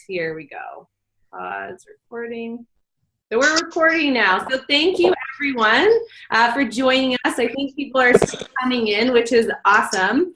here we go. Pause recording. So we're recording now. So thank you everyone for joining us. I think people are still coming in, which is awesome.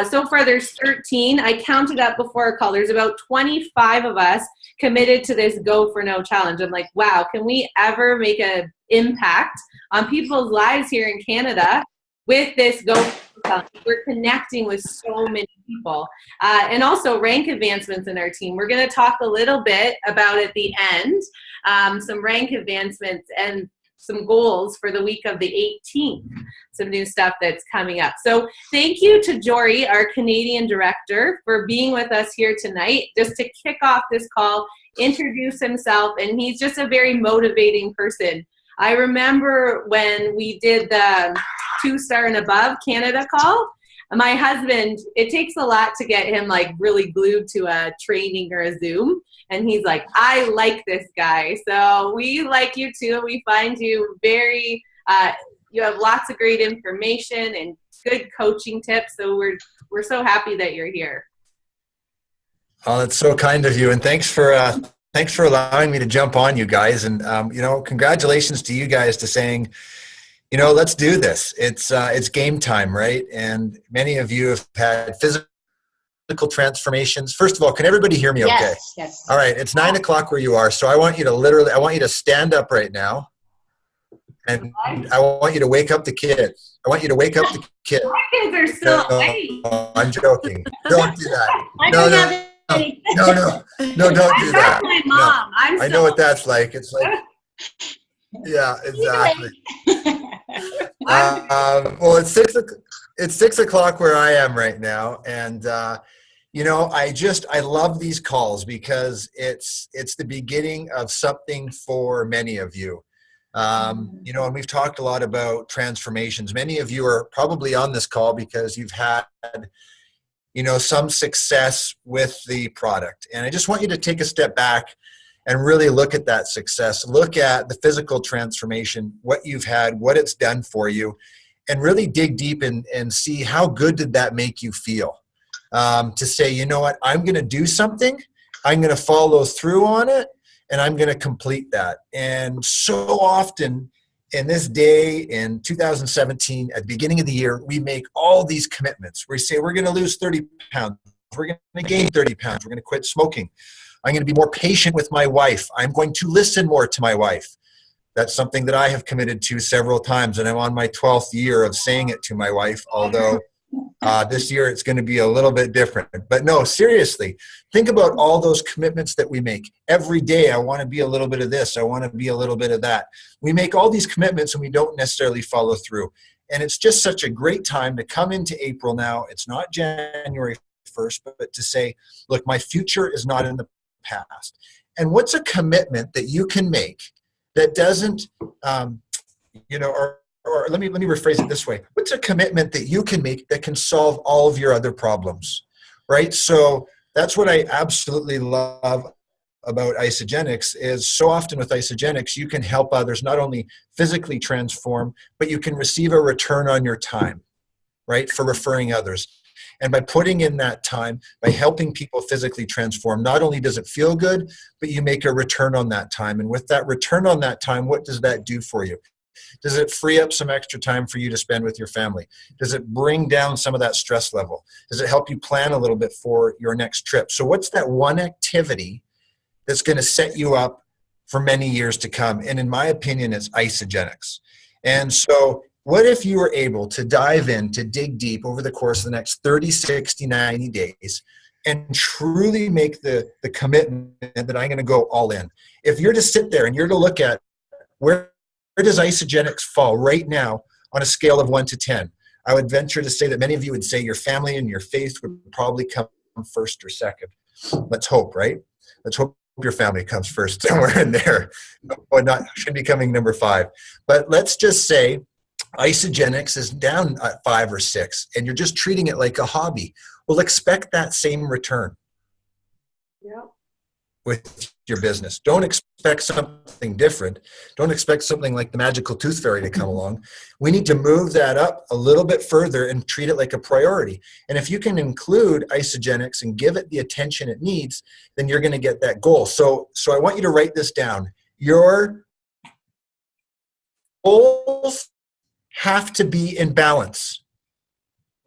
So far there's 13. I counted up before our call. There's about 25 of us committed to this Go for No challenge. I'm like, wow, can we ever make an impact on people's lives here in Canada with this Go for No challenge? We're connecting with so many people. And also rank advancements in our team. We're going to talk a little bit about at the end. Some rank advancements and some goals for the week of the 18th, some new stuff that's coming up. So thank you to Jory, our Canadian director, for being with us here tonight, just to kick off this call, introduce himself, and he's just a very motivating person. I remember when we did the 2-star and above Canada call, my husband, it takes a lot to get him like really glued to a training or a Zoom. And he's like, I like this guy. So we like you too. We find you very, you have lots of great information and good coaching tips. So we're so happy that you're here. Oh, that's so kind of you. And thanks for allowing me to jump on, you guys. And, congratulations to you guys to saying, let's do this. It's game time, right? And many of you have had physical transformations. First of all, can everybody hear me okay? Yes. All right. It's 9 o'clock where you are. So I want you to stand up right now. And I want you to wake up the kids. I want you to wake up the kids. My kids are still awake. I'm joking. Don't do that. No, don't do that. My mom. I know what that's like. It's like, yeah, exactly. Well, it's 6 o'clock where I am right now. And, I love these calls because it's the beginning of something for many of you. And we've talked a lot about transformations. Many of you are probably on this call because you've had, some success with the product. And I just want you to take a step back and really look at that success. Look at the physical transformation, what you've had, what it's done for you, and really dig deep and see how good did that make you feel. To say, you know what, I'm going to do something, I'm going to follow through on it, and I'm going to complete that. And so often in this day in 2017, at the beginning of the year, we make all these commitments. We say we're going to lose 30 pounds, we're going to gain 30 pounds, we're going to quit smoking. I'm going to be more patient with my wife. I'm going to listen more to my wife. That's something that I have committed to several times, and I'm on my 12th year of saying it to my wife, although this year it's going to be a little bit different. But no, seriously, think about all those commitments that we make. Every day, I want to be a little bit of this. I want to be a little bit of that. We make all these commitments and we don't necessarily follow through. And it's just such a great time to come into April now. It's not January 1st, but to say, look, my future is not in the past. And what's a commitment that you can make that doesn't, or let me rephrase it this way. What's a commitment that you can make that can solve all of your other problems, right? So that's what I absolutely love about Isagenix is so often with Isagenix, you can help others not only physically transform, but you can receive a return on your time, right, for referring others. And by putting in that time, by helping people physically transform, not only does it feel good, but you make a return on that time. And with that return on that time, what does that do for you? Does it free up some extra time for you to spend with your family? Does it bring down some of that stress level? Does it help you plan a little bit for your next trip? So what's that one activity that's going to set you up for many years to come? And in my opinion, it's Isagenix. And so what if you were able to dive in, to dig deep over the course of the next 30, 60, 90 days and truly make the commitment that I'm going to go all in? If you're to sit there and you're to look at where does Isagenix fall right now on a scale of 1 to 10? I would venture to say that many of you would say your family and your faith would probably come first or second. Let's hope, right? Let's hope your family comes first, somewhere in there. Or not, should be coming number 5. But let's just say Isagenix is down at 5 or 6, and you're just treating it like a hobby. Well, expect that same return. Yep. With your business. Don't expect something different. Don't expect something like the magical tooth fairy to come along. We need to move that up a little bit further and treat it like a priority. And if you can include Isagenix and give it the attention it needs, then you're going to get that goal. So I want you to write this down. Your goals have to be in balance.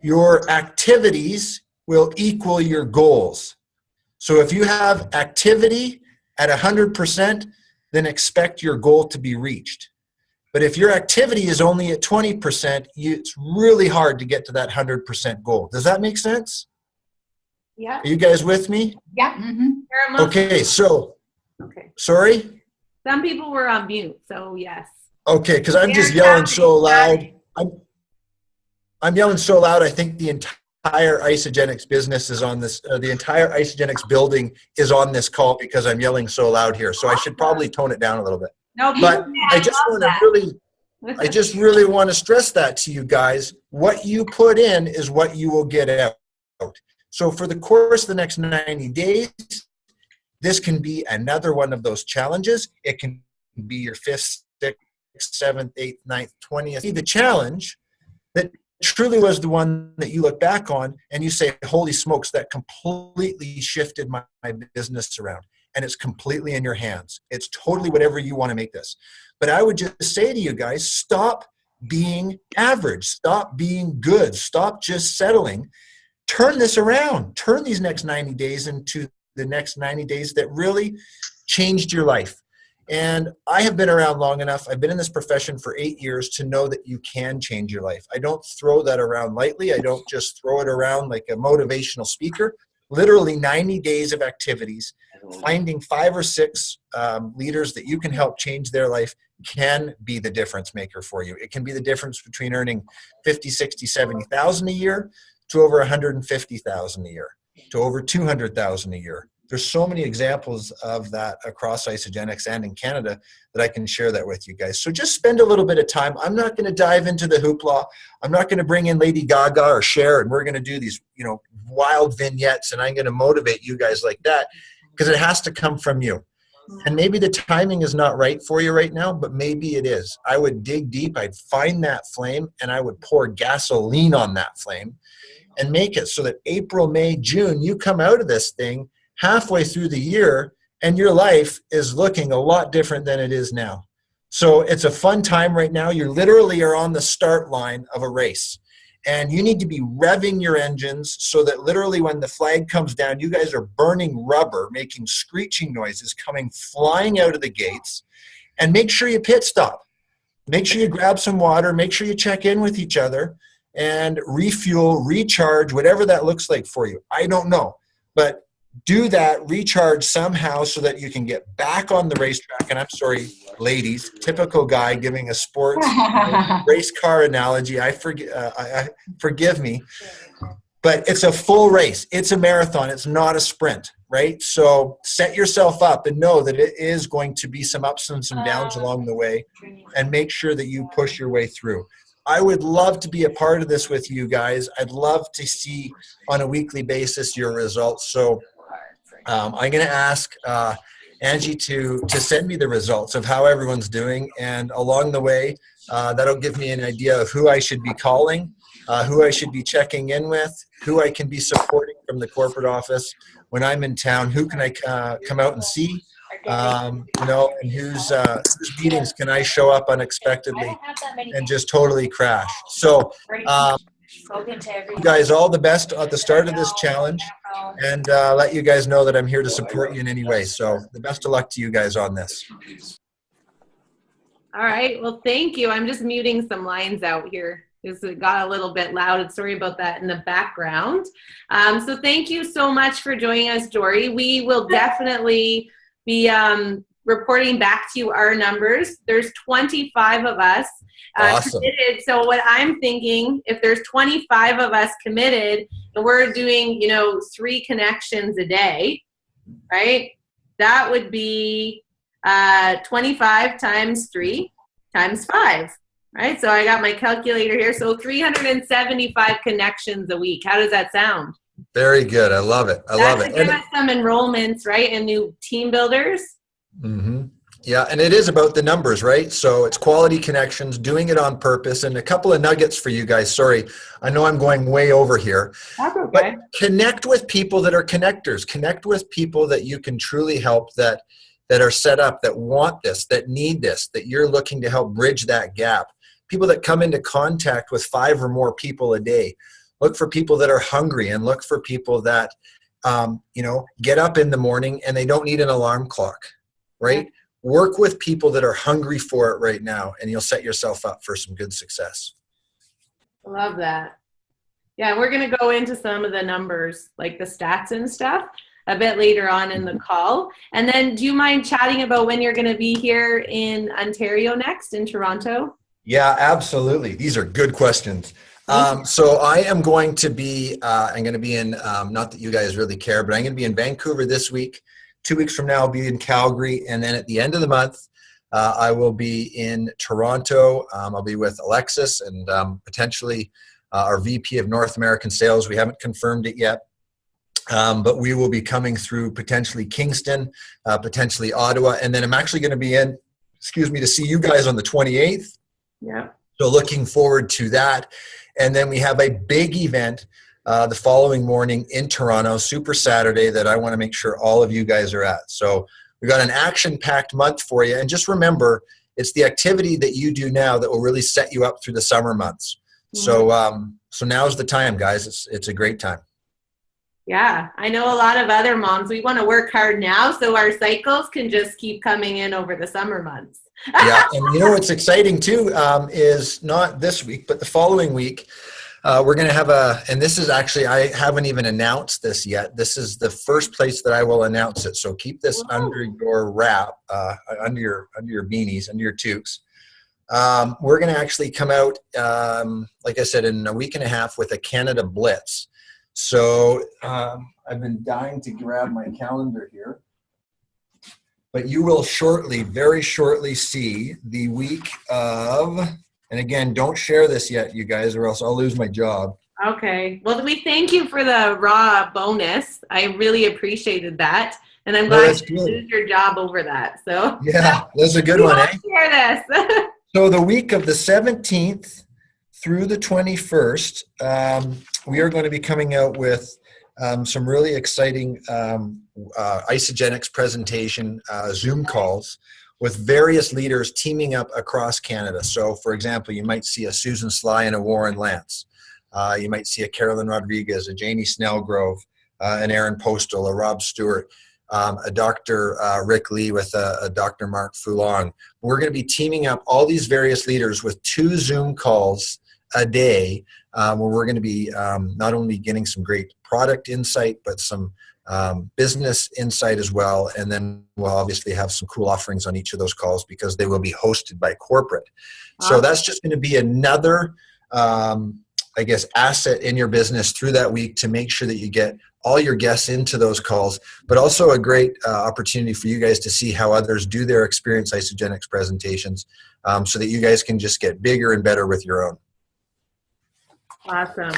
Your activities will equal your goals. So if you have activity at 100%, then expect your goal to be reached. But if your activity is only at 20%, it's really hard to get to that 100% goal. Does that make sense? Yeah. Are you guys with me? Yeah. Mm-hmm. Okay, so, okay. Sorry? Some people were on mute, so yes. Okay, because I'm just yelling so loud. I'm yelling so loud, I think the entire Isagenix business is on this, the entire Isagenix building is on this call because I'm yelling so loud here. So I should probably tone it down a little bit. No, but I just really want to stress that to you guys. What you put in is what you will get out. So for the course of the next 90 days, this can be another one of those challenges. It can be your 5th, 6th, 7th, 8th, 9th, 20th. See the challenge that truly was the one that you look back on and you say, holy smokes, that completely shifted my business around. And it's completely in your hands. It's totally whatever you want to make this. But I would just say to you guys, stop being average. Stop being good. Stop just settling. Turn this around. Turn these next 90 days into the next 90 days that really changed your life. And I have been around long enough. I've been in this profession for 8 years to know that you can change your life. I don't throw that around lightly. I don't just throw it around like a motivational speaker. Literally 90 days of activities, finding 5 or 6 leaders that you can help change their life can be the difference maker for you. It can be the difference between earning 50, 60, 70,000 a year to over 150,000 a year, to over 200,000 a year. There's so many examples of that across Isagenix and in Canada that I can share that with you guys. So just spend a little bit of time. I'm not going to dive into the hoopla. I'm not going to bring in Lady Gaga or Cher and we're going to do these, wild vignettes and I'm going to motivate you guys like that because it has to come from you. And maybe the timing is not right for you right now, but maybe it is. I would dig deep. I'd find that flame and I would pour gasoline on that flame and make it so that April, May, June, you come out of this thing halfway through the year and your life is looking a lot different than it is now. So it's a fun time right now. You literally are on the start line of a race and you need to be revving your engines so that literally when the flag comes down, you guys are burning rubber, making screeching noises, coming flying out of the gates. And make sure you pit stop. Make sure you grab some water. Make sure you check in with each other and refuel, recharge, whatever that looks like for you. I don't know, but do that, recharge somehow so that you can get back on the racetrack. And I'm sorry, ladies, typical guy giving a sports race car analogy. Forgive me, but it's a full race. It's a marathon. It's not a sprint, right? So set yourself up and know that it is going to be some ups and some downs along the way and make sure that you push your way through. I would love to be a part of this with you guys. I'd love to see on a weekly basis your results. So I'm going to ask Angie to send me the results of how everyone's doing. And along the way, that'll give me an idea of who I should be calling, who I should be checking in with, who I can be supporting from the corporate office when I'm in town, who can I come out and see, and whose meetings can I show up unexpectedly and just totally crash. So you guys, all the best at the start of this challenge and let you guys know that I'm here to support you in any way. So the best of luck to you guys on this. All right. Well, thank you. I'm just muting some lines out here because it got a little bit loud. Sorry about that in the background. So thank you so much for joining us, Jory. We will definitely be reporting back to you our numbers. There's 25 of us awesome. Committed. So what I'm thinking, if there's 25 of us committed and we're doing, 3 connections a day, right? That would be 25 times 3 times 5, right? So I got my calculator here. So 375 connections a week. How does that sound? Very good. I love it. I love That's it. to give us some enrollments, right? And new team builders. Yeah, and it is about the numbers, right? So it's quality connections, doing it on purpose, and a couple of nuggets for you guys. Sorry, I know I'm going way over here. That's okay. But connect with people that are connectors. Connect with people that you can truly help, that are set up, that want this, that need this, that you're looking to help bridge that gap. People that come into contact with 5 or more people a day. Look for people that are hungry, and look for people that get up in the morning and they don't need an alarm clock, right? Work with people that are hungry for it right now, and you'll set yourself up for some good success. I love that. Yeah, we're going to go into some of the numbers, like the stats and stuff, a bit later on in the call. And then do you mind chatting about when you're going to be here in Ontario next, in Toronto? Yeah, absolutely. These are good questions. So I am going to be, in, not that you guys really care, but I'm going to be in Vancouver this week. 2 weeks from now, I'll be in Calgary. And then at the end of the month, I will be in Toronto. I'll be with Alexis and potentially our VP of North American Sales. We haven't confirmed it yet, but we will be coming through potentially Kingston, potentially Ottawa. And then I'm actually going to be in, to see you guys on the 28th. Yeah. So looking forward to that. And then we have a big event the following morning in Toronto, Super Saturday, that I want to make sure all of you guys are at. So we got an action-packed month for you. And just remember, it's the activity that you do now that will really set you up through the summer months. So now's the time, guys. It's a great time. Yeah, I know a lot of other moms, we want to work hard now so our cycles can just keep coming in over the summer months. Yeah, and you know what's exciting too is not this week, but the following week, we're going to have and this is actually, I haven't even announced this yet. This is the first place that I will announce it. So keep this under your wrap, under your beanies, under your toques. We're going to actually come out, like I said, in a week and a half with a Canada Blitz. So I've been dying to grab my calendar here. But you will shortly, very shortly, see the week of, and again, don't share this yet, you guys, or else I'll lose my job. Okay. Well, we thank you for the raw bonus. I really appreciated that. And I'm glad you lose your job over that. So yeah, that's a good one, eh? Share this. So the week of the 17th through the 21st, we are going to be coming out with some really exciting Isogenics presentation Zoom calls with various leaders teaming up across Canada. So, for example, you might see a Susan Sly and a Warren Lance. You might see a Carolyn Rodriguez, a Jamie Snellgrove, an Aaron Postal, a Rob Stewart, a Dr. Rick Lee with a Dr. Mark Foulon. We're going to be teaming up all these various leaders with 2 Zoom calls a day, where we're going to be not only getting some great product insight, but some business insight as well. And then we'll obviously have some cool offerings on each of those calls because they will be hosted by corporate. So that's just going to be another, I guess, asset in your business through that week to make sure that you get all your guests into those calls, but also a great opportunity for you guys to see how others do their experience Isogenics presentations, so that you guys can just get bigger and better with your own. Awesome.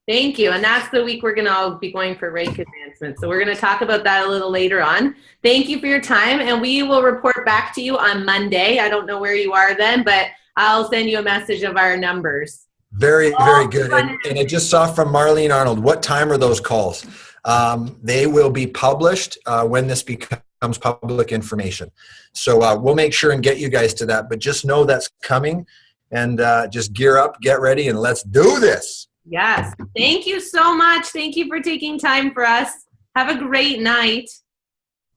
Thank you. And that's the week we're going to all be going for rank advancement. So we're going to talk about that a little later on. Thank you for your time. And we will report back to you on Monday. I don't know where you are then, but I'll send you a message of our numbers. Very, very good. And I just saw from Marlene Arnold, what time are those calls? They will be published when this becomes public information. So we'll make sure and get you guys to that. But just know that's coming. And just gear up, get ready, and let's do this. Yes. Thank you so much. Thank you for taking time for us. Have a great night.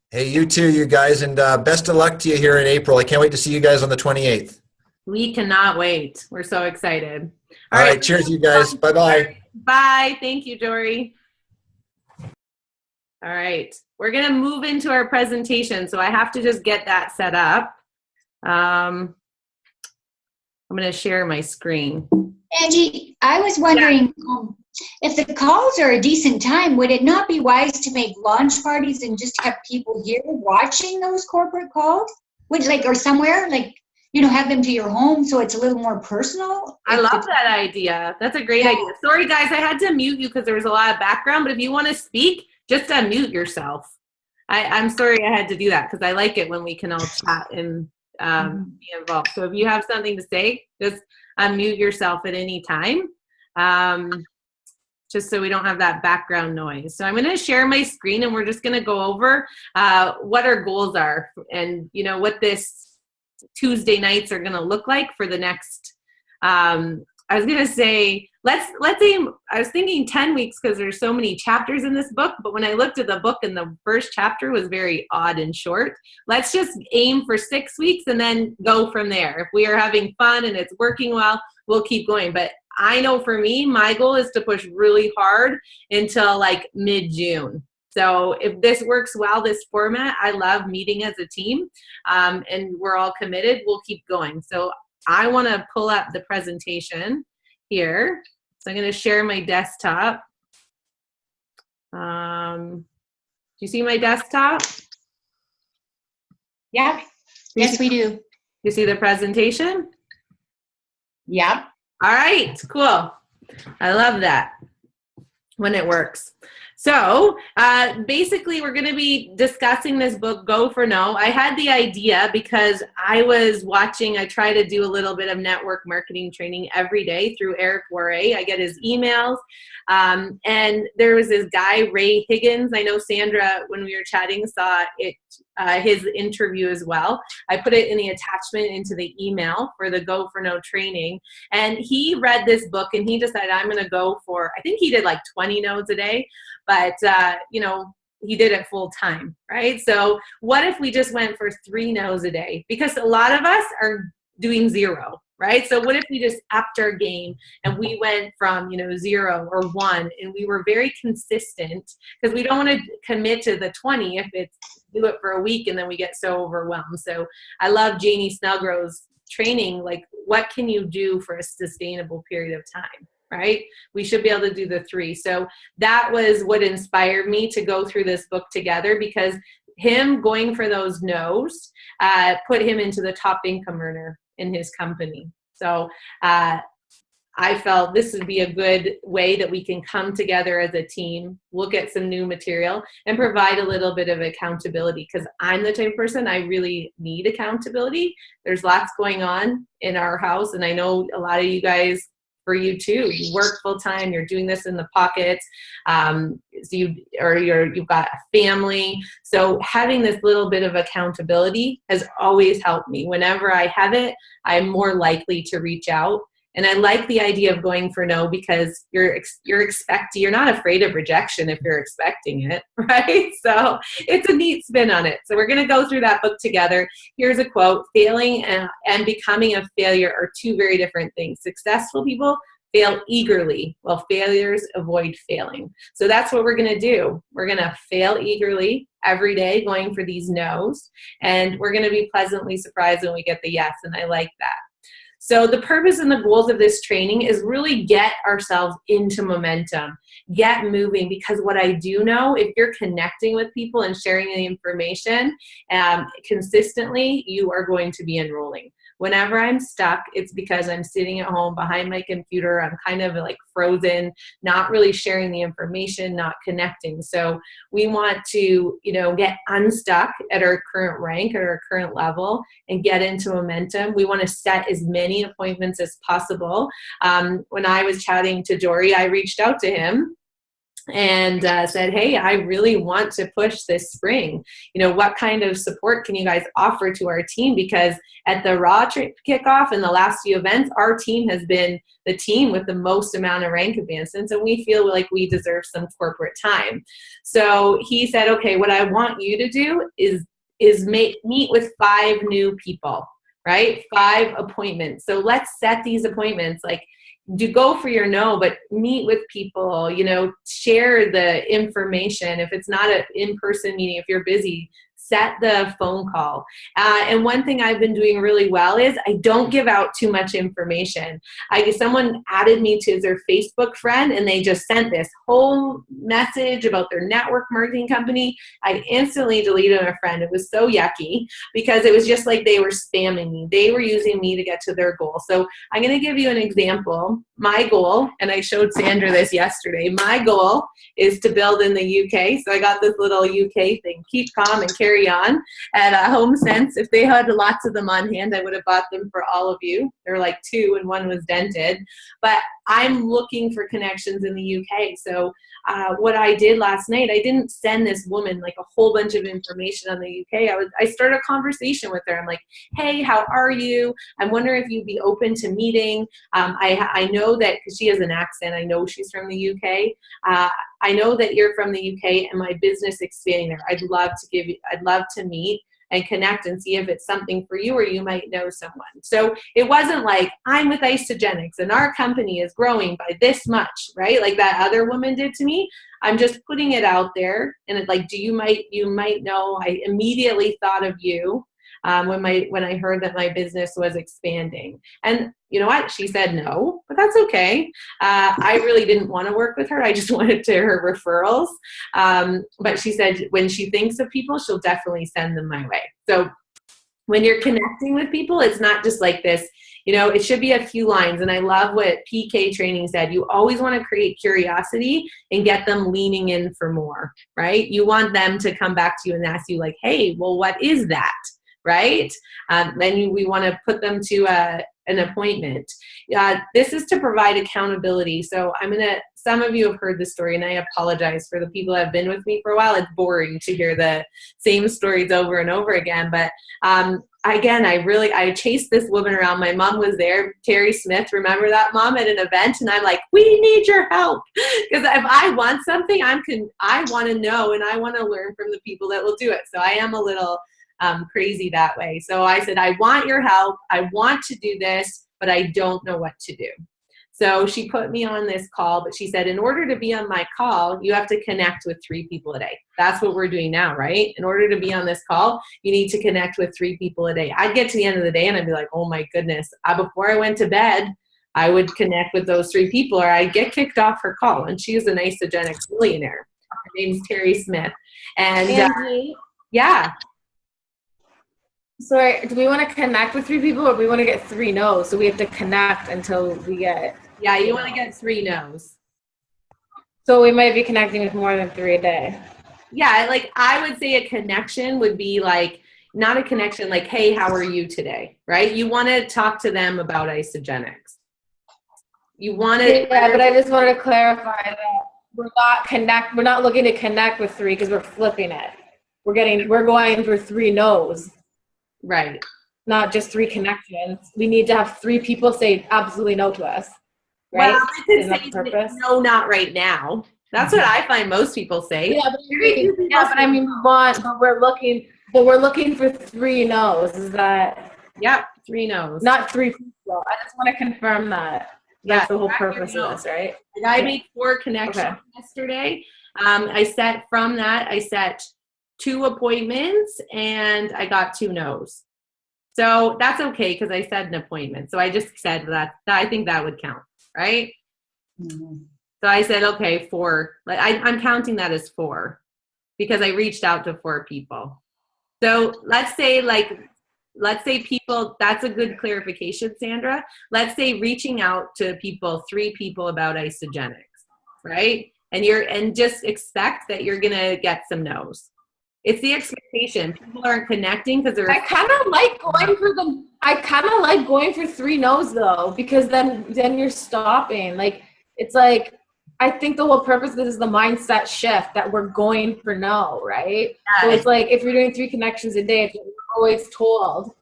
Hey, you too, you guys. And best of luck to you here in April. I can't wait to see you guys on the 28th. We cannot wait. We're so excited. All right. Cheers, you guys. Bye-bye. Bye. Thank you, Jory. All right. We're going to move into our presentation. So I have to just get that set up. I'm going to share my screen. Angie, I was wondering, if the calls are a decent time, would it not be wise to make launch parties and just have people here watching those corporate calls? Or somewhere, like have them to your home so it's a little more personal. I love that idea. That's a great idea. Sorry, guys, I had to mute you because there was a lot of background, but if you want to speak, just unmute yourself. I'm sorry I had to do that because I like it when we can all chat and be involved. So if you have something to say, just unmute yourself at any time, just so we don't have that background noise. So I'm going to share my screen and we're just going to go over what our goals are and, what this Tuesday nights are going to look like for the next, I was going to say, let's aim, I was thinking 10 weeks because there's so many chapters in this book, but when I looked at the book and the first chapter was very odd and short, let's just aim for 6 weeks and then go from there. If we are having fun and it's working well, we'll keep going. But I know for me, my goal is to push really hard until like mid-June. So if this works well, this format, I love meeting as a team, and we're all committed, we'll keep going. So I want to pull up the presentation here. So I'm going to share my desktop. Do you see my desktop? Yeah. Yes, we do. You see the presentation? Yeah. All right, cool. I love that when it works. So basically, we're going to be discussing this book, Go for No. I had the idea because I was watching, I try to do a little bit of network marketing training every day through Eric Jory. I get his emails. And there was this guy, Ray Higgins. I know Sandra, when we were chatting, saw it, his interview as well. I put it in the attachment into the email for the Go for No training. And he read this book and he decided, I'm going to go for, I think he did like 20 nodes a day. But, he did it full time, right? So what if we just went for 3 no's a day? Because a lot of us are doing 0, right? So what if we just upped our game and we went from, 0 or 1 and we were very consistent, because we don't want to commit to the 20 if it's do it for a week and then we get so overwhelmed. So I love Janie Snellgrove's training, like what can you do for a sustainable period of time? Right? We should be able to do the 3. So that was what inspired me to go through this book together, because him going for those no's put him into the top income earner in his company. So I felt this would be a good way that we can come together as a team, look at some new material, and provide a little bit of accountability, because I'm the type of person I really need accountability. There's lots going on in our house, and I know a lot of you guys, for you too, you work full time, you're doing this in the pockets, you've got a family. So having this little bit of accountability has always helped me. Whenever I have it, I'm more likely to reach out. And I like the idea of going for no, because you're not afraid of rejection if you're expecting it, right? So it's a neat spin on it. So we're going to go through that book together. Here's a quote: failing and becoming a failure are 2 very different things. Successful people fail eagerly, while failures avoid failing. So that's what we're going to do. We're going to fail eagerly every day, going for these no's, and we're going to be pleasantly surprised when we get the yes, and I like that. So the purpose and the goals of this training is really get ourselves into momentum, get moving, because what I do know, if you're connecting with people and sharing the information consistently, you are going to be enrolling. Whenever I'm stuck, it's because I'm sitting at home behind my computer. I'm kind of like frozen, not really sharing the information, not connecting. So we want to, get unstuck at our current rank, at our current level, and get into momentum. We want to set as many appointments as possible. When I was chatting to Jory, I reached out to him and said, hey, I really want to push this spring. What kind of support can you guys offer to our team? Because at the Raw kickoff and the last few events, our team has been the team with the most amount of rank advancements, and we feel like we deserve some corporate time. So he said, okay, what I want you to do is meet with 5 new people, right? 5 appointments. So let's set these appointments, like, do go for your no, but meet with people, share the information. If it's not an in-person meeting, if you're busy, set the phone call. And one thing I've been doing really well is I don't give out too much information. Someone added me to their Facebook friend, and they just sent this whole message about their network marketing company. I instantly deleted my friend. It was so yucky because it was just like they were spamming me. They were using me to get to their goal. So I'm going to give you an example. My goal, and I showed Sandra this yesterday, my goal is to build in the UK. So I got this little UK thing, keep calm and carry on. At HomeSense, if they had lots of them on hand, I would have bought them for all of you. There were like 2 and one was dented. But I'm looking for connections in the UK. So what I did last night, I didn't send this woman like a whole bunch of information on the UK. I started a conversation with her. I'm like, hey, how are you? I'm wondering if you'd be open to meeting. I know that because she has an accent, I know she's from the UK. I know that you're from the UK and my business expanding there. I'd love to meet and connect and see if it's something for you or you might know someone. So it wasn't like, I'm with Isogenics and our company is growing by this much, right? Like that other woman did to me. I'm just putting it out there, and it's like, you might know. I immediately thought of you when I heard that my business was expanding. And you know what? She said no, but that's okay. I really didn't want to work with her. I just wanted her referrals. But she said when she thinks of people, she'll definitely send them my way. So when you're connecting with people, it's not just like this, it should be a few lines. And I love what PK training said. You always want to create curiosity and get them leaning in for more, right? You want them to come back to you and ask you like, hey, well, what is that? Right? Then we want to put them to an appointment. This is to provide accountability. So some of you have heard this story, and I apologize for the people that have been with me for a while. It's boring to hear the same stories over and over again. But again, I chased this woman around. My mom was there, Terry Smith. Remember that, Mom, at an event? And I'm like, we need your help. Because if I want something, I want to know, and I want to learn from the people that will do it. So I am a little crazy that way. So I said, I want your help. I want to do this, but I don't know what to do. So she put me on this call, but she said, in order to be on my call, you have to connect with 3 people a day. That's what we're doing now, right? In order to be on this call, you need to connect with 3 people a day. I'd get to the end of the day and I'd be like, oh my goodness. Before I went to bed, I would connect with those 3 people or I'd get kicked off her call. And she is an Isogenics millionaire. Her name's Terry Smith. And yeah. So do we want to connect with 3 people or do we want to get 3 no's? So we have to connect until we get. Yeah, you want to get 3 no's. So we might be connecting with more than 3 a day. Yeah, like I would say a connection would be like, not a connection like, hey, how are you today? Right? You want to talk to them about Isogenics. You want to. Yeah, but I just wanted to clarify that we're not looking to connect with 3 because we're flipping it. We're going for 3 no's. Right. Not just 3 connections. We need to have 3 people say absolutely no to us. Right? Well, I could say no, not right now. That's what I find most people say. Yeah, but we're looking for 3 no's. Is that? Yep, 3 no's. Not 3 people. I just want to confirm that. That's the whole purpose of this, right? I made 4 connections yesterday. I set 2 appointments and I got 2 no's. So that's okay because I said an appointment. So I just said that I think that would count, right? Mm-hmm. So I said, okay, 4. Like I'm counting that as 4 because I reached out to 4 people. So let's say people, that's a good clarification, Sandra. Let's say reaching out to people, 3 people about Isogenics, right? And just expect that you're going to get some no's. It's the expectation. People aren't connecting because they're. I kind of like going for 3 no's though, because then you're stopping. Like it's like I think the whole purpose of this is the mindset shift that we're going for no, right? Yeah. So it's like if you're doing 3 connections a day, we're always told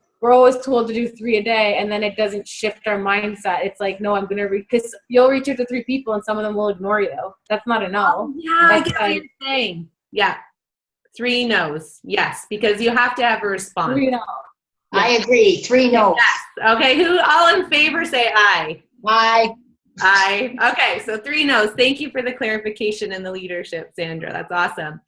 to do 3 a day, and then it doesn't shift our mindset. It's like, no, I'm gonna because you'll reach out to 3 people, and some of them will ignore you. That's not a no. Oh, yeah, I get what you're saying. Yeah. 3 no's. Yes, because you have to have a response. 3 no's. I agree. 3 no's. Yes. Okay, who all in favor say aye? Aye. Aye. Okay, so 3 no's. Thank you for the clarification and the leadership, Sandra. That's awesome.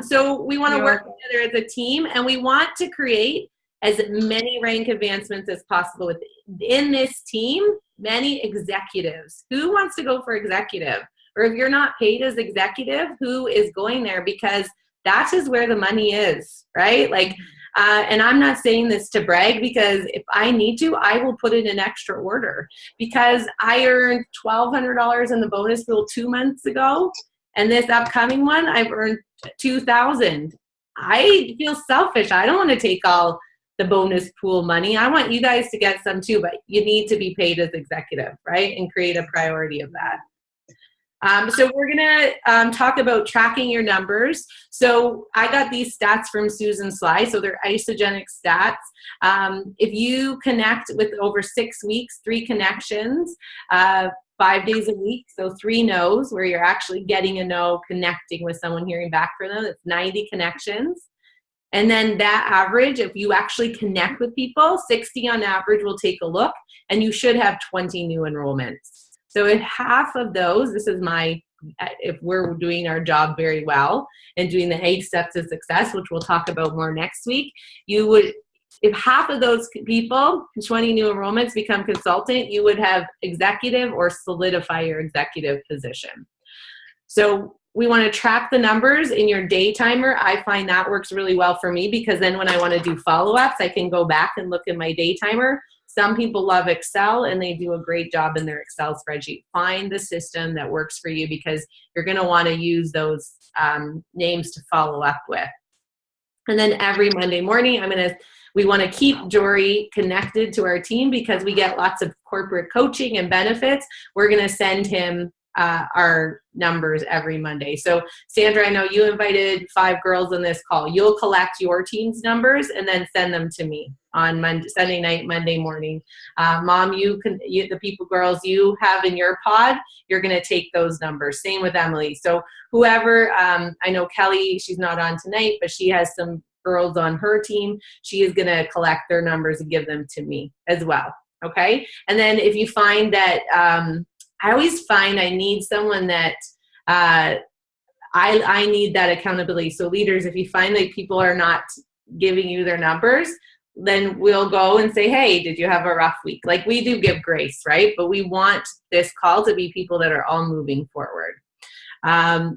So we want to work together as a team, and we want to create as many rank advancements as possible within this team, many executives. Who wants to go for executive? Or if you're not paid as executive, who is going there? Because that is where the money is, right? Like, and I'm not saying this to brag, because if I need to, I will put in an extra order, because I earned $1,200 in the bonus pool 2 months ago, and this upcoming one, I've earned $2,000. I feel selfish. I don't want to take all the bonus pool money. I want you guys to get some too, but you need to be paid as executive, right? And create a priority of that. So we're gonna talk about tracking your numbers. So I got these stats from Susan Sly, so they're isogenic stats. If you connect with over 6 weeks, 3 connections, 5 days a week, so 3 no's, where you're actually getting a no, connecting with someone, hearing back from them, it's 90 connections. And then that average, if you actually connect with people, 60 on average will take a look, and you should have 20 new enrollments. So if half of those, this is if we're doing our job very well and doing the 8 steps to success, which we'll talk about more next week, if half of those people, 20 new enrollments, become consultant, you would have executive or solidify your executive position. So we want to track the numbers in your day timer. I find that works really well for me, because then when I want to do follow-ups, I can go back and look at my day timer. Some people love Excel, and they do a great job in their Excel spreadsheet. Find the system that works for you, because you're going to want to use those names to follow up with. And then every Monday morning, we want to keep Jory connected to our team, because we get lots of corporate coaching and benefits. We're going to send him our numbers every Monday. So Sandra, I know you invited 5 girls in this call. You'll collect your team's numbers and then send them to me on Sunday night, Monday morning. Mom, the girls you have in your pod, you're going to take those numbers. Same with Emily. So whoever, I know Kelly, she's not on tonight, but she has some girls on her team. She is going to collect their numbers and give them to me as well. Okay. And then if you find that, I always find I need someone that I need that accountability. So leaders, if you find that people are not giving you their numbers, then we'll go and say, hey, did you have a rough week? Like, we do give grace, right? But we want this call to be people that are all moving forward.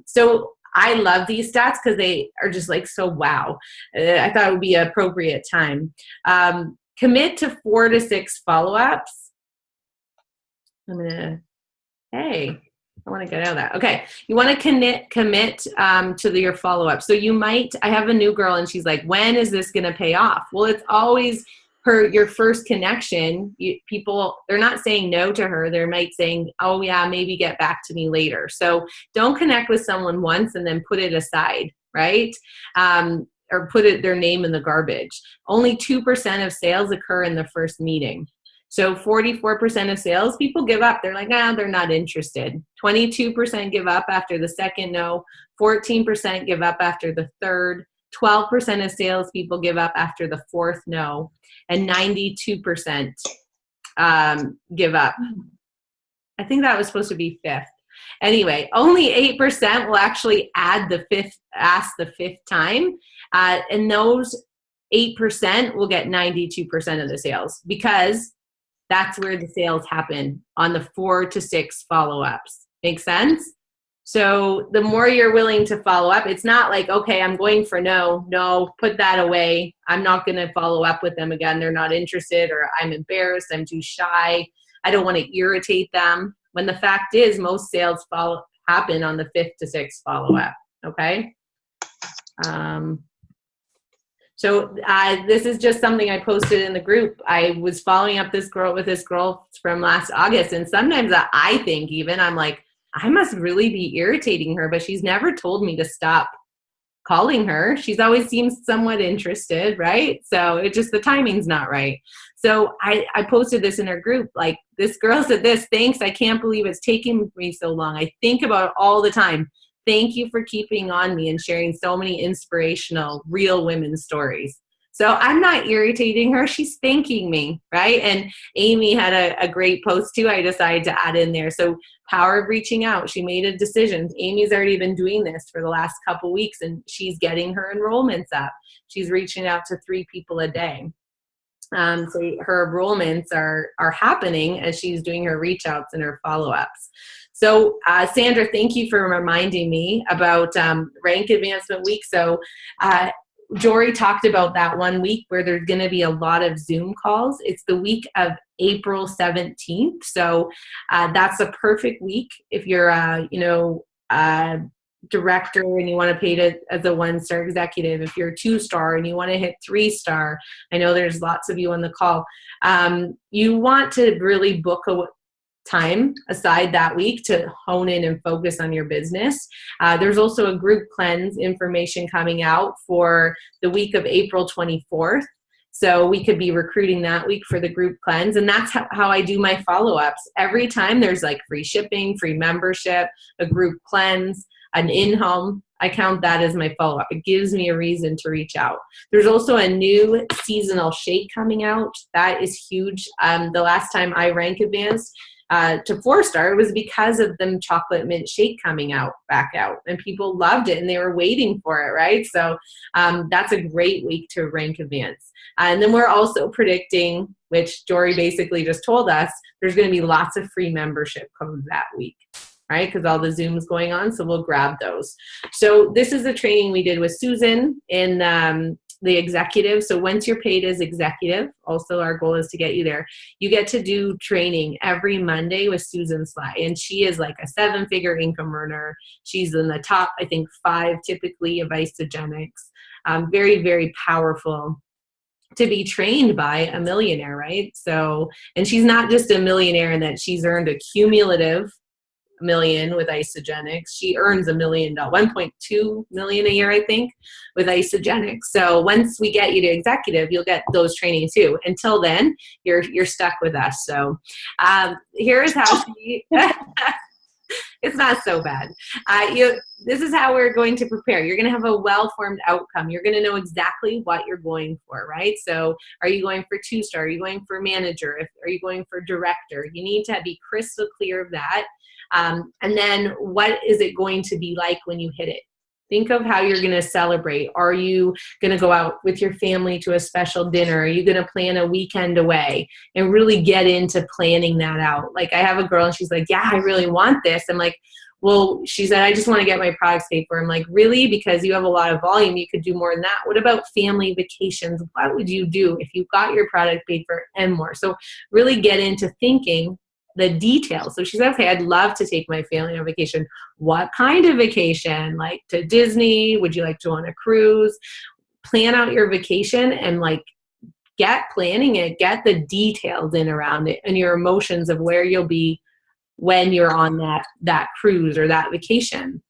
So I love these stats because they are just like, so wow. I thought it would be an appropriate time. Commit to 4 to 6 follow-ups. Hey, I want to get out of that. Okay. You want to commit to your follow-up. So I have a new girl and she's like, when is this going to pay off? Well, it's always your first connection. They're not saying no to her. They might saying, oh yeah, maybe get back to me later. So don't connect with someone once and then put it aside, right? Or put their name in the garbage. Only 2% of sales occur in the first meeting. So 44% of sales people give up. They're like, they're not interested. 22% give up after the second no. 14% give up after the third. 12% of sales people give up after the 4th no. And 92% give up. I think that was supposed to be 5th. Anyway, only 8% will actually ask the 5th time. And those 8% will get 92% of the sales, because that's where the sales happen, on the 4 to 6 follow-ups. Make sense? So the more you're willing to follow up, it's not like, okay, I'm going for no, put that away. I'm not going to follow up with them again. They're not interested, or I'm embarrassed. I'm too shy. I don't want to irritate them. When the fact is, most sales happen on the 5th to 6th follow-up. Okay. So this is just something I posted in the group. I was following up with this girl from last August. And sometimes I think even, I'm like, I must really be irritating her, but she's never told me to stop calling her. She's always seems somewhat interested, right? So the timing's not right. So I posted this in her group, like, this girl said this, thanks, I can't believe it's taking me so long. I think about it all the time. Thank you for keeping on me and sharing so many inspirational, real women's stories. So I'm not irritating her. She's thanking me, right? And Amy had a great post too. I decided to add in there. So power of reaching out. She made a decision. Amy's already been doing this for the last couple weeks, and she's getting her enrollments up. She's reaching out to 3 people a day. So her enrollments are happening as she's doing her reach outs and her follow-ups. So Sandra, thank you for reminding me about rank advancement week. So Jory talked about that one week where there's going to be a lot of Zoom calls. It's the week of April 17th. So that's a perfect week if you're director and you want to pay it as a 1-star executive. If you're a 2-star and you want to hit 3-star, I know there's lots of you on the call. You want to really book a time aside that week to hone in and focus on your business. There's also a group cleanse information coming out for the week of April 24th. So we could be recruiting that week for the group cleanse. And that's how I do my follow-ups. Every time there's like free shipping, free membership, a group cleanse, an in-home, I count that as my follow-up. It gives me a reason to reach out. There's also a new seasonal shake coming out. That is huge. The last time I rank advanced to 4-star, it was because of them chocolate mint shake coming back out, and people loved it and they were waiting for it, right? So that's a great week to rank advance. And then we're also predicting, which Jory basically just told us, there's going to be lots of free membership codes that week, right? Because all the Zoom's going on, so we'll grab those. So this is the training we did with Susan in the executive. So once you're paid as executive, also our goal is to get you there. You get to do training every Monday with Susan Sly, and she is like a 7-figure income earner. She's in the top, I think, 5 typically of Isogenics. Very, very powerful to be trained by a millionaire, right? So, and she's not just a millionaire in that she's earned a cumulative million with Isogenics. She earns $1 million, 1.2 million a year, I think, with Isogenics. So once we get you to executive, you'll get those trainings too. Until then, you're stuck with us. So here's how she. It's not so bad. This is how we're going to prepare. You're going to have a well-formed outcome. You're going to know exactly what you're going for, right? So are you going for 2-star? Are you going for manager? Are you going for director? You need to be crystal clear of that. And then what is it going to be like when you hit it? Think of how you're going to celebrate. Are you going to go out with your family to a special dinner? Are you going to plan a weekend away and really get into planning that out? Like I have a girl and she's like, yeah, I really want this. I'm like, well, she said, I just want to get my products paid for. I'm like, really? Because you have a lot of volume, you could do more than that. What about family vacations? What would you do if you got your product paid for and more? So really get into thinking the details. So she said, okay, I'd love to take my family on vacation. What kind of vacation? Like to Disney? Would you like to go on a cruise? Plan out your vacation and like get planning it, get the details in around it and your emotions of where you'll be when you're on that cruise or that vacation.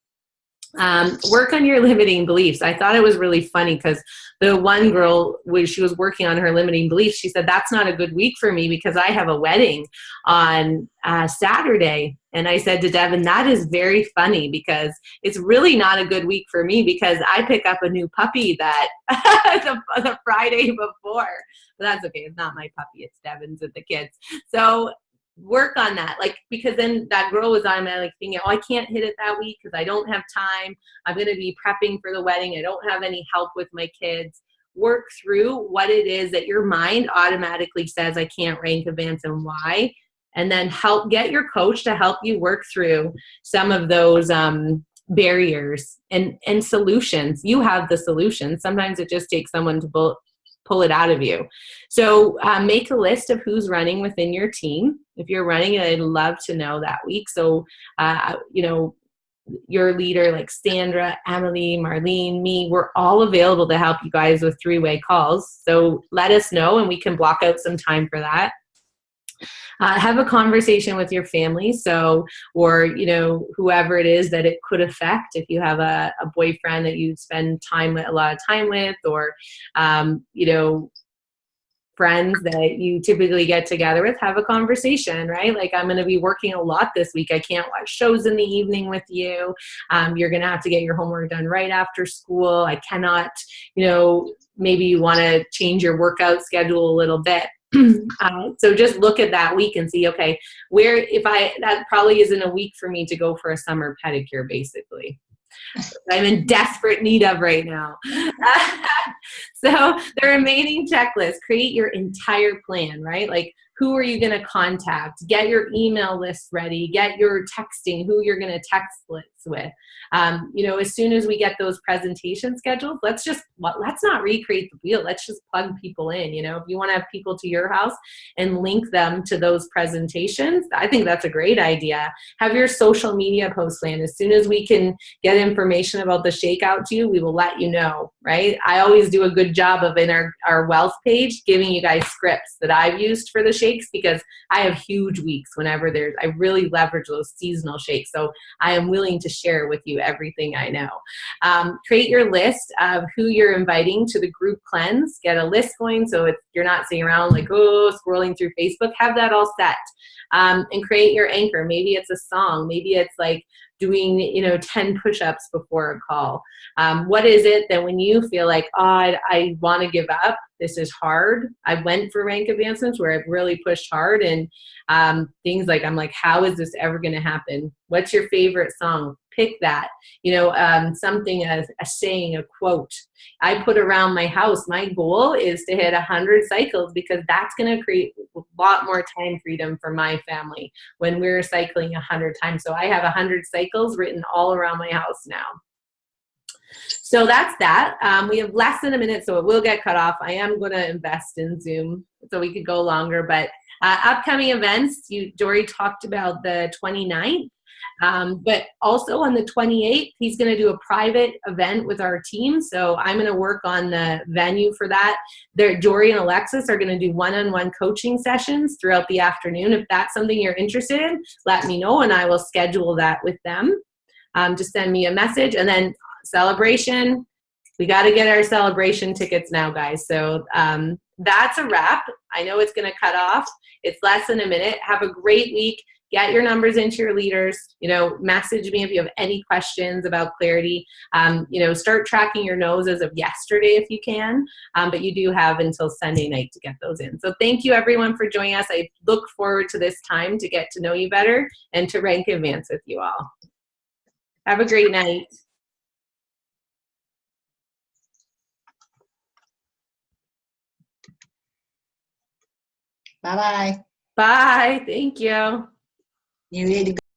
Work on your limiting beliefs. I thought it was really funny because the one girl, when she was working on her limiting beliefs, she said, that's not a good week for me because I have a wedding on Saturday. And I said to Devin, that is very funny because it's really not a good week for me because I pick up a new puppy that the Friday before. But that's okay. It's not my puppy. It's Devin's and the kids. So work on that, like, because then that girl was automatically thinking, oh, I can't hit it that week because I don't have time. I'm going to be prepping for the wedding. I don't have any help with my kids. Work through what it is that your mind automatically says I can't rank advance and why, and then get your coach to help you work through some of those barriers and solutions. You have the solution. Sometimes it just takes someone to pull it out of you. So make a list of who's running within your team. If you're running it, I'd love to know that week. So, your leader like Sandra, Emily, Marlene, me, we're all available to help you guys with 3-way calls. So let us know and we can block out some time for that. Have a conversation with your family. So, or, whoever it is that it could affect. If you have a boyfriend that you spend a lot of time with, or, friends that you typically get together with, have a conversation, right? Like, I'm going to be working a lot this week. I can't watch shows in the evening with you. You're going to have to get your homework done right after school. I cannot, maybe you want to change your workout schedule a little bit. So just look at that week and see, okay, that probably isn't a week for me to go for a summer pedicure, basically. I'm in desperate need of right now. So the remaining checklist, create your entire plan, right? Like, who are you going to contact? Get your email list ready. Get your texting, who you're going to text lists with. As soon as we get those presentations scheduled, let's not recreate the wheel. Let's just plug people in. If you want to have people to your house and link them to those presentations, I think that's a great idea. Have your social media post plan. As soon as we can get information about the shakeout to you, we will let you know, right? I always do a good job of, in our wealth page, giving you guys scripts that I've used for the shakes, because I have huge weeks whenever I really leverage those seasonal shakes. So I am willing to share with you everything I know. Create your list of who you're inviting to the group cleanse. Get a list going so you're not sitting around like, scrolling through Facebook. Have that all set. And create your anchor. Maybe it's a song. Maybe it's like doing 10 push-ups before a call. What is it that when you feel like, I want to give up, this is hard. I went for rank advancements where I've really pushed hard, and things like, I'm like, how is this ever going to happen? What's your favorite song? Pick that. Something, a saying, a quote. I put around my house. My goal is to hit 100 cycles, because that's going to create a lot more time freedom for my family when we're cycling 100 times. So I have 100 cycles written all around my house now. So that's that. We have less than a minute, so it will get cut off. I am going to invest in Zoom so we could go longer, but upcoming events, Jory talked about the 29th. But also on the 28th, he's going to do a private event with our team. So I'm going to work on the venue for that. Jory and Alexis are going to do one-on-one coaching sessions throughout the afternoon. If that's something you're interested in, let me know and I will schedule that with them. Just send me a message. And then celebration, we got to get our celebration tickets now, guys. So that's a wrap. I know it's going to cut off. It's less than a minute. Have a great week. Get your numbers into your leaders. Message me if you have any questions about clarity. Start tracking your no's as of yesterday if you can. But you do have until Sunday night to get those in. So thank you everyone for joining us. I look forward to this time to get to know you better and to rank advance with you all. Have a great night. Bye-bye. Bye. Thank you. You ready to go?